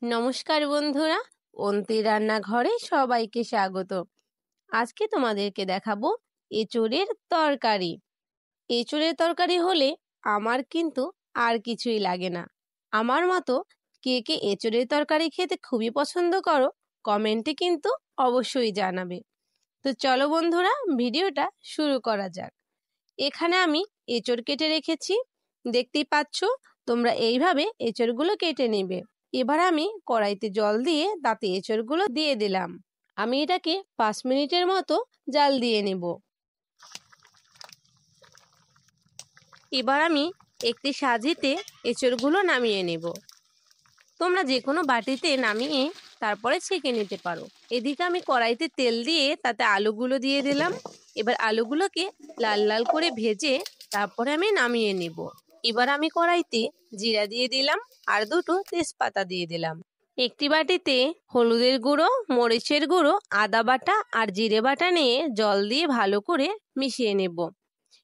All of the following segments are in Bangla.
নমস্কার বন্ধুরা, অন্তি রান্নাঘরে সবাইকে স্বাগত। আজকে তোমাদেরকে দেখাবো এঁচোড়ের তরকারি। এঁচোড়ের তরকারি হলে আমার কিন্তু আর কিছুই লাগে না। আমার মতো কে কে এঁচোড়ের তরকারি খেতে খুবই পছন্দ করো, কমেন্টে কিন্তু অবশ্যই জানাবে। তো চলো বন্ধুরা, ভিডিওটা শুরু করা যাক। এখানে আমি এঁচোড় কেটে রেখেছি, দেখতেই পাচ্ছ। তোমরা এইভাবে এঁচোড়গুলো কেটে নেবে। এবার আমি কড়াইতে জল দিয়ে তাতে এঁচোড়গুলো দিয়ে দিলাম। আমি এটাকে 5 মিনিটের মতো জাল দিয়ে নেব। এবার আমি একটি সাজিতে এঁচোড়গুলো নামিয়ে নেব। তোমরা যে কোনো বাটিতে নামিয়ে তারপরে ছেঁকে নিতে পারো। এদিকে আমি কড়াইতে তেল দিয়ে তাতে আলুগুলো দিয়ে দিলাম। এবার আলুগুলোকে লাল লাল করে ভেজে তারপরে আমি নামিয়ে নেব। এবার আমি কড়াইতে জিরা দিয়ে দিলাম আর দুটো তেজপাতা দিয়ে দিলাম। একটি বাটিতে হলুদের গুঁড়ো, মরিচের গুঁড়ো, আদা বাটা আর জিরে বাটা নিয়ে জল দিয়ে ভালো করে মিশিয়ে নেব।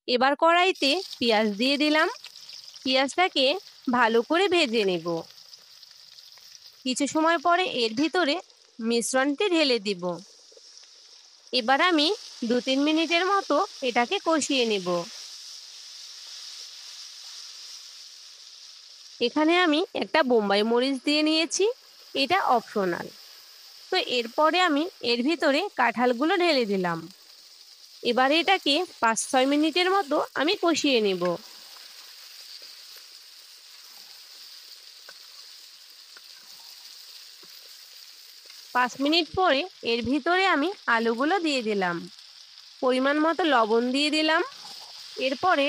এবার কড়াইতে পেঁয়াজ দিয়ে দিলাম। পেঁয়াজটাকে ভালো করে ভেজে নেব। কিছু সময় পরে এর ভিতরে মিশ্রণটি ঢেলে দিব। এবার আমি 2-3 মিনিটের মতো এটাকে কষিয়ে নেব। এখানে আমি একটা বোম্বাই মরিচ দিয়ে নিয়েছি, এটা অপশনাল। তো এরপরে আমি এর ভিতরে কাঁঠালগুলো ঢেলে দিলাম। এবার এটাকে 5-6 মিনিটের মতো আমি কষিয়ে নেব। পাঁচ মিনিট পরে এর ভিতরে আমি আলুগুলো দিয়ে দিলাম। পরিমাণ মতো লবণ দিয়ে দিলাম। এরপরে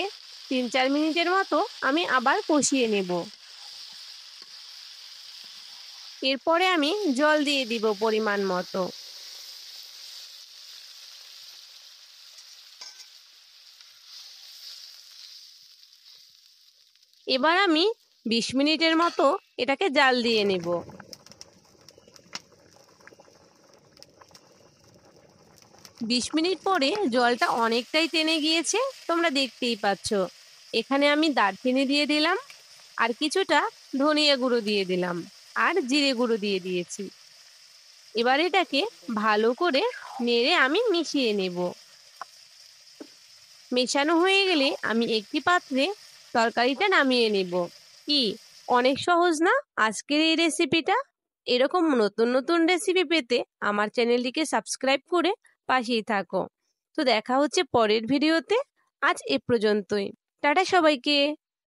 3-4 মিনিটের মতো আমি আবার কষিয়ে নেব। এরপরে আমি জল দিয়ে দিব পরিমাণ মতো। এবার আমি 20 মিনিটের মতো এটাকে জাল দিয়ে নেব। 20 মিনিট পরে জলটা অনেকটাই টেনে গিয়েছে, তোমরা দেখতেই পাচ্ছ। এখানে আমি দারচিনি দিয়ে দিলাম আর কিছুটা ধনিয়া গুঁড়ো দিয়ে দিলাম আর জিরে গুঁড়ো দিয়ে দিয়েছি। এবার এটাকে ভালো করে নেড়ে আমি মিশিয়ে নেব। মেশানো হয়ে গেলে আমি একটি পাত্রে তরকারিটা নামিয়ে নেব। কি অনেক সহজ না আজকের এই রেসিপিটা? এরকম নতুন নতুন রেসিপি পেতে আমার চ্যানেলটিকে সাবস্ক্রাইব করে পাশেই থাকো। তো দেখা হচ্ছে পরের ভিডিওতে। আজ এ পর্যন্তই। টাটা সবাইকে।